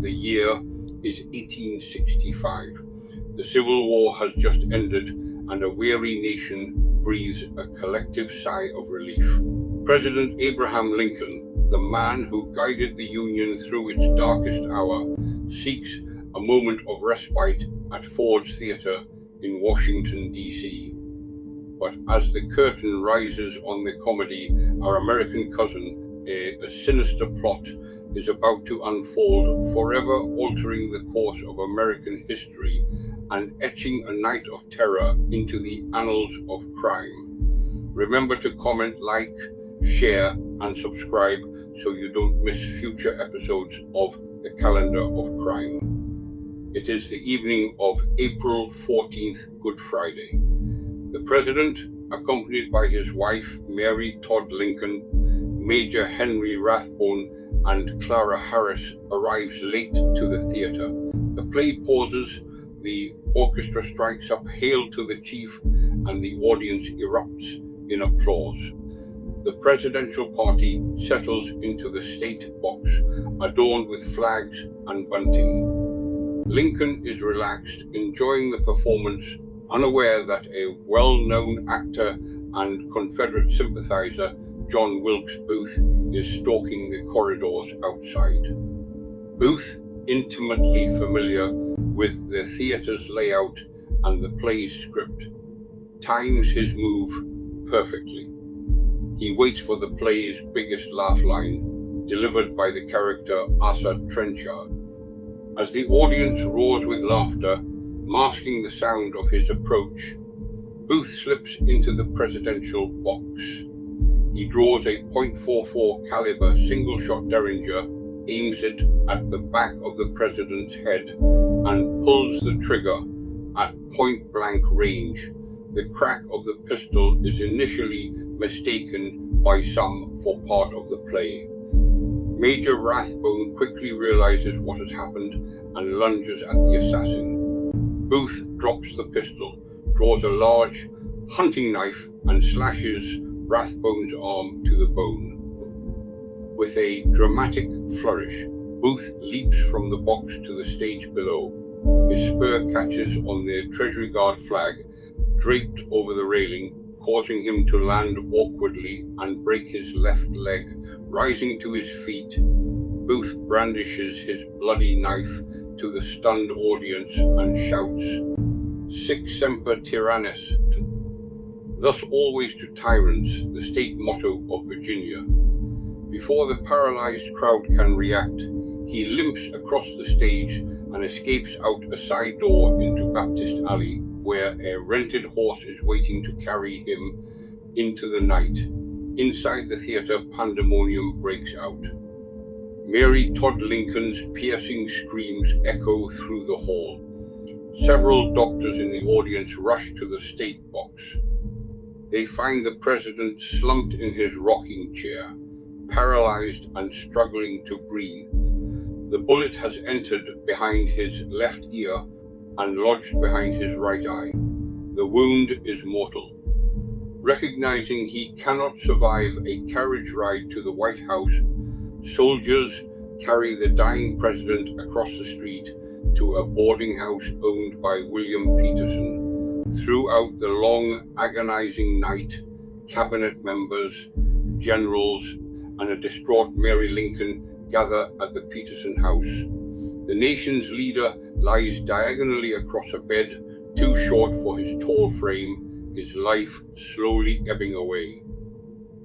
The year is 1865. The Civil War has just ended, and a weary nation breathes a collective sigh of relief. President Abraham Lincoln, the man who guided the Union through its darkest hour, seeks a moment of respite at Ford's Theater in Washington, D.C. But as the curtain rises on the comedy Our American Cousin, a sinister plot is about to unfold, forever altering the course of American history and etching a night of terror into the annals of crime. Remember to comment, like, share, and subscribe so you don't miss future episodes of The Calendar of Crime. It is the evening of April 14th, Good Friday. The President, accompanied by his wife, Mary Todd Lincoln, Major Henry Rathbone, and Clara Harris, arrives late to the theater. The play pauses, the orchestra strikes up "Hail to the Chief," and the audience erupts in applause. The presidential party settles into the state box, adorned with flags and bunting. Lincoln is relaxed, enjoying the performance, unaware that a well-known actor and Confederate sympathizer, John Wilkes Booth, is stalking the corridors outside. Booth, intimately familiar with the theater's layout and the play's script, times his move perfectly. He waits for the play's biggest laugh line, delivered by the character Asa Trenchard. As the audience roars with laughter, masking the sound of his approach, Booth slips into the presidential box. He draws a .44 caliber single-shot Derringer, aims it at the back of the president's head, and pulls the trigger at point-blank range. The crack of the pistol is initially mistaken by some for part of the play. Major Rathbone quickly realizes what has happened and lunges at the assassin. Booth drops the pistol, draws a large hunting knife, and slashes Rathbone's arm to the bone. With a dramatic flourish, Booth leaps from the box to the stage below. His spur catches on the Treasury Guard flag draped over the railing, causing him to land awkwardly and break his left leg. Rising to his feet, Booth brandishes his bloody knife to the stunned audience and shouts, "Sic semper tyrannis," thus always to tyrants, the state motto of Virginia. Before the paralyzed crowd can react, he limps across the stage and escapes out a side door into Baptist Alley, where a rented horse is waiting to carry him into the night. Inside the theater, pandemonium breaks out. Mary Todd Lincoln's piercing screams echo through the hall. Several doctors in the audience rush to the state box. They find the president slumped in his rocking chair, paralyzed and struggling to breathe. The bullet has entered behind his left ear and lodged behind his right eye. The wound is mortal. Recognizing he cannot survive a carriage ride to the White House, soldiers carry the dying president across the street to a boarding house owned by William Peterson. Throughout the long, agonizing night, cabinet members, generals, and a distraught Mary Lincoln gather at the Peterson house. The nation's leader lies diagonally across a bed too short for his tall frame, his life slowly ebbing away.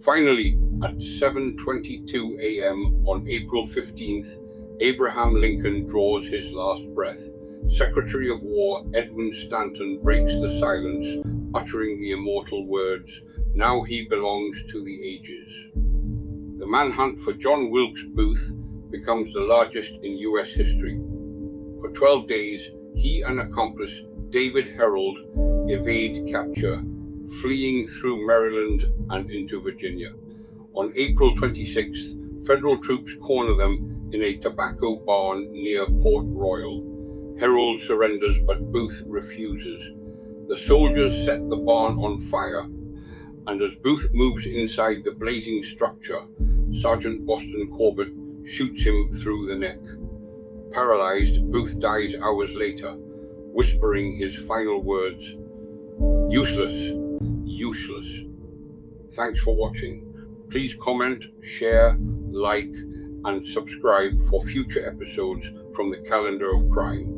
Finally, at 7:22 a.m. on April 15th, Abraham Lincoln draws his last breath. Secretary of War Edwin Stanton breaks the silence, uttering the immortal words, "Now he belongs to the ages." The manhunt for John Wilkes Booth becomes the largest in U.S. history. For 12 days, he and accomplice David Herold evade capture, fleeing through Maryland and into Virginia. On April 26th, federal troops corner them in a tobacco barn near Port Royal. Herold surrenders, but Booth refuses. The soldiers set the barn on fire, and as Booth moves inside the blazing structure, Sergeant Boston Corbett shoots him through the neck. Paralyzed, Booth dies hours later, whispering his final words, "Useless, useless." Thanks for watching. Please comment, share, like, and subscribe for future episodes from the Calendar of Crime.